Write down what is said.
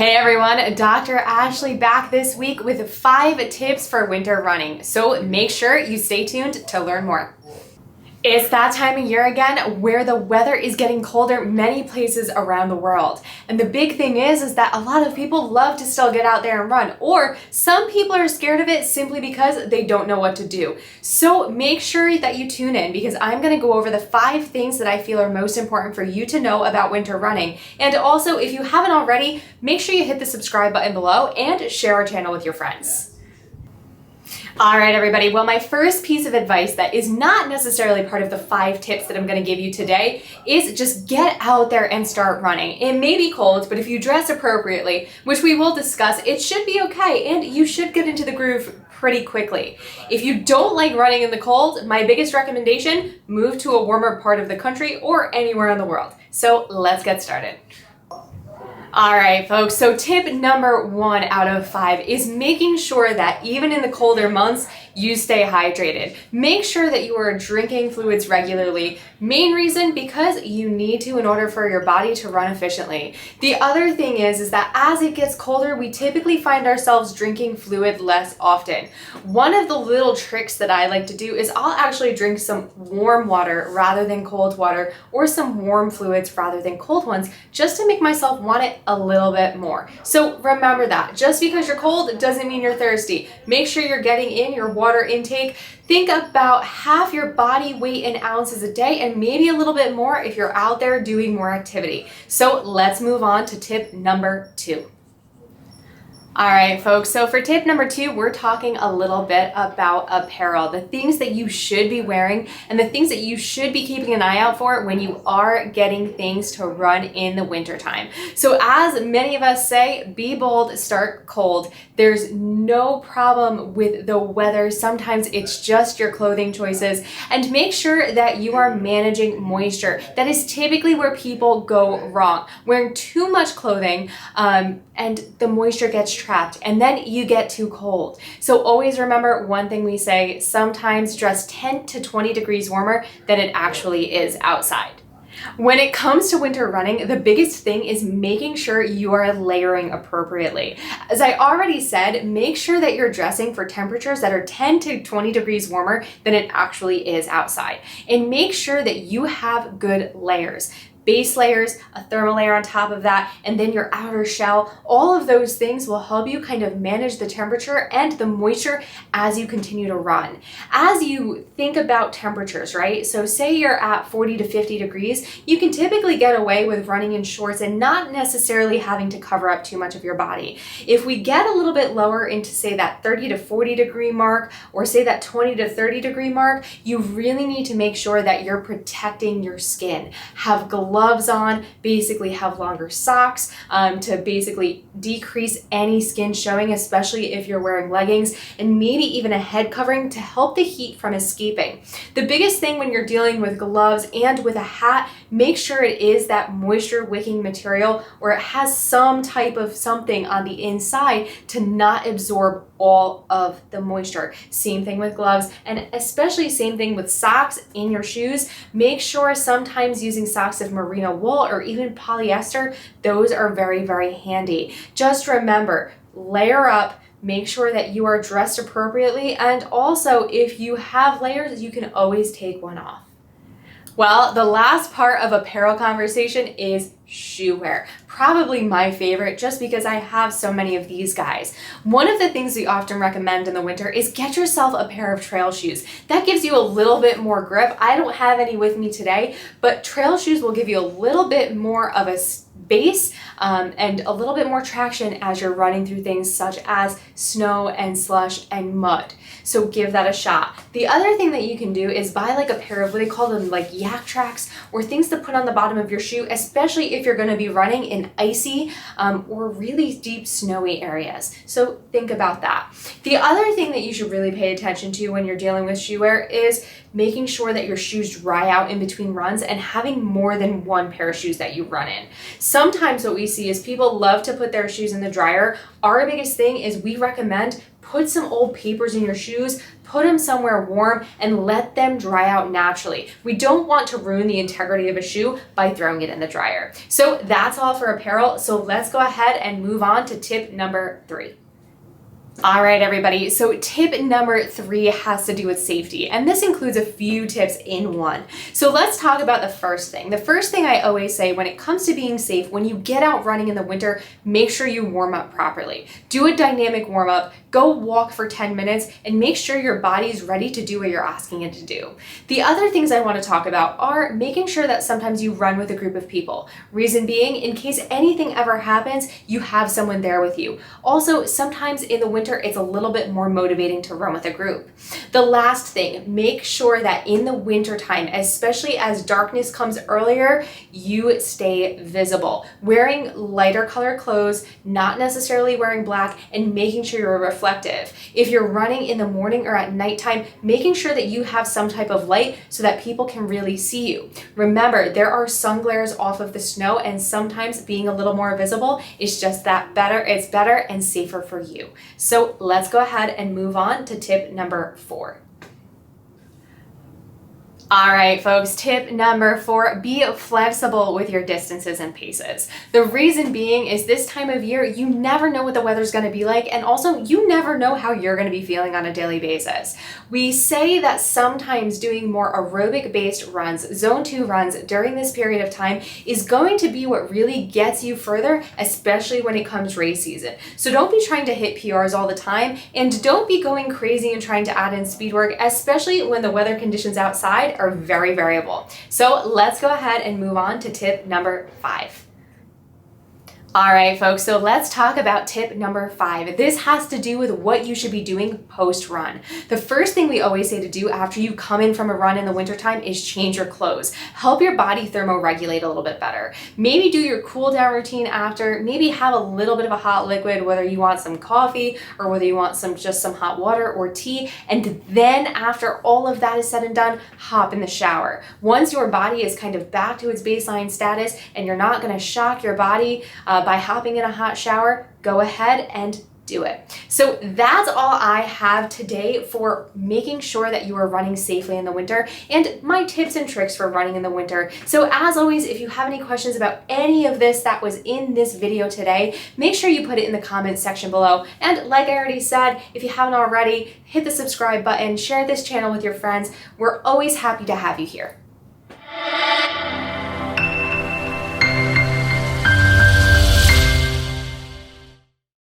Hey everyone, Dr. Ashley back this week with 5 tips for winter running. So make sure you stay tuned to learn more. It's that time of year again where the weather is getting colder many places around the world. And the big thing is that a lot of people love to still get out there and run, or some people are scared of it simply because they don't know what to do. So make sure that you tune in because I'm going to go over the 5 things that I feel are most important for you to know about winter running. And also, if you haven't already, make sure you hit the subscribe button below and share our channel with your friends. All right, everybody. Well, my first piece of advice that is not necessarily part of the 5 tips that I'm going to give you today is just get out there and start running. It may be cold, but if you dress appropriately, which we will discuss, it should be okay, and you should get into the groove pretty quickly. If you don't like running in the cold, my biggest recommendation, move to a warmer part of the country or anywhere in the world. So let's get started. All right, folks, so tip number 1 out of 5 is making sure that even in the colder months, you stay hydrated. Make sure that you are drinking fluids regularly. Main reason, because you need to in order for your body to run efficiently. The other thing is that as it gets colder, we typically find ourselves drinking fluid less often. One of the little tricks that I like to do is I'll actually drink some warm water rather than cold water, or some warm fluids rather than cold ones, just to make myself want it a little bit more. So remember that just because you're cold doesn't mean you're thirsty. Make sure you're getting in your water intake. Think about half your body weight in ounces a day and maybe a little bit more if you're out there doing more activity. So let's move on to tip number 2. All right, folks, so for tip number 2, we're talking a little bit about apparel, the things that you should be wearing and the things that you should be keeping an eye out for when you are getting things to run in the wintertime. So as many of us say, be bold, start cold. There's no problem with the weather. Sometimes it's just your clothing choices, and make sure that you are managing moisture. That is typically where people go wrong. Wearing too much clothing and the moisture gets trapped, and then you get too cold. So always remember one thing we say, sometimes dress 10 to 20 degrees warmer than it actually is outside. When it comes to winter running, the biggest thing is making sure you are layering appropriately. As I already said, make sure that you're dressing for temperatures that are 10 to 20 degrees warmer than it actually is outside. And make sure that you have good layers. Base layers, a thermal layer on top of that, and then your outer shell. All of those things will help you kind of manage the temperature and the moisture as you continue to run. As you think about temperatures, right? So say you're at 40 to 50 degrees, you can typically get away with running in shorts and not necessarily having to cover up too much of your body. If we get a little bit lower into say that 30 to 40 degree mark, or say that 20 to 30 degree mark, you really need to make sure that you're protecting your skin. Have gloves on, basically have longer socks to basically decrease any skin showing, especially if you're wearing leggings, and maybe even a head covering to help the heat from escaping. The biggest thing when you're dealing with gloves and with a hat, make sure it is that moisture wicking material, or it has some type of something on the inside to not absorb all of the moisture. Same thing with gloves, and especially same thing with socks in your shoes. Make sure sometimes using socks of merino wool or even polyester, those are very, very handy. Just remember, layer up, make sure that you are dressed appropriately, and also if you have layers, you can always take one off. Well, the last part of apparel conversation is shoe wear. Probably my favorite, just because I have so many of these guys. One of the things we often recommend in the winter is get yourself a pair of trail shoes. That gives you a little bit more grip. I don't have any with me today, but trail shoes will give you a little bit more of a base and a little bit more traction as you're running through things such as snow and slush and mud. So give that a shot. The other thing that you can do is buy like a pair of what they call them like yak tracks, or things to put on the bottom of your shoe, especially if you're going to be running in icy or really deep snowy areas. So think about that. The other thing that you should really pay attention to when you're dealing with shoe wear is making sure that your shoes dry out in between runs and having more than one pair of shoes that you run in. Sometimes what we see is people love to put their shoes in the dryer. Our biggest thing is we recommend put some old papers in your shoes, put them somewhere warm, and let them dry out naturally. We don't want to ruin the integrity of a shoe by throwing it in the dryer. So that's all for apparel. So let's go ahead and move on to tip number 3. All right, everybody. So tip number 3 has to do with safety, and this includes a few tips in one. So let's talk about the first thing. The first thing I always say when it comes to being safe, when you get out running in the winter, make sure you warm up properly. Do a dynamic warm up, go walk for 10 minutes, and make sure your body is ready to do what you're asking it to do. The other things I want to talk about are making sure that sometimes you run with a group of people. Reason being, in case anything ever happens, you have someone there with you. Also, sometimes in the winter, it's a little bit more motivating to run with a group. The last thing, make sure that in the winter time, especially as darkness comes earlier, you stay visible. Wearing lighter colored clothes, not necessarily wearing black, and making sure you're reflective. If you're running in the morning or at nighttime, making sure that you have some type of light so that people can really see you. Remember, there are sun glares off of the snow, and sometimes being a little more visible is just that better. It's better and safer for you. So let's go ahead and move on to tip number 4. All right, folks, tip number 4, be flexible with your distances and paces. The reason being is this time of year, you never know what the weather's gonna be like, and also you never know how you're gonna be feeling on a daily basis. We say that sometimes doing more aerobic-based runs, zone 2 runs during this period of time is going to be what really gets you further, especially when it comes race season. So don't be trying to hit PRs all the time, and don't be going crazy and trying to add in speed work, especially when the weather conditions outside are very variable. So let's go ahead and move on to tip number 5. All right, folks, so let's talk about tip number 5. This has to do with what you should be doing post-run. The first thing we always say to do after you come in from a run in the wintertime is change your clothes. Help your body thermoregulate a little bit better. Maybe do your cool down routine after, maybe have a little bit of a hot liquid, whether you want some coffee or whether you want just some hot water or tea. And then after all of that is said and done, hop in the shower. Once your body is kind of back to its baseline status and you're not gonna shock your body by hopping in a hot shower, go ahead and do it. So that's all I have today for making sure that you are running safely in the winter and my tips and tricks for running in the winter. So as always, if you have any questions about any of this that was in this video today, make sure you put it in the comments section below. And like I already said, if you haven't already, hit the subscribe button, share this channel with your friends. We're always happy to have you here.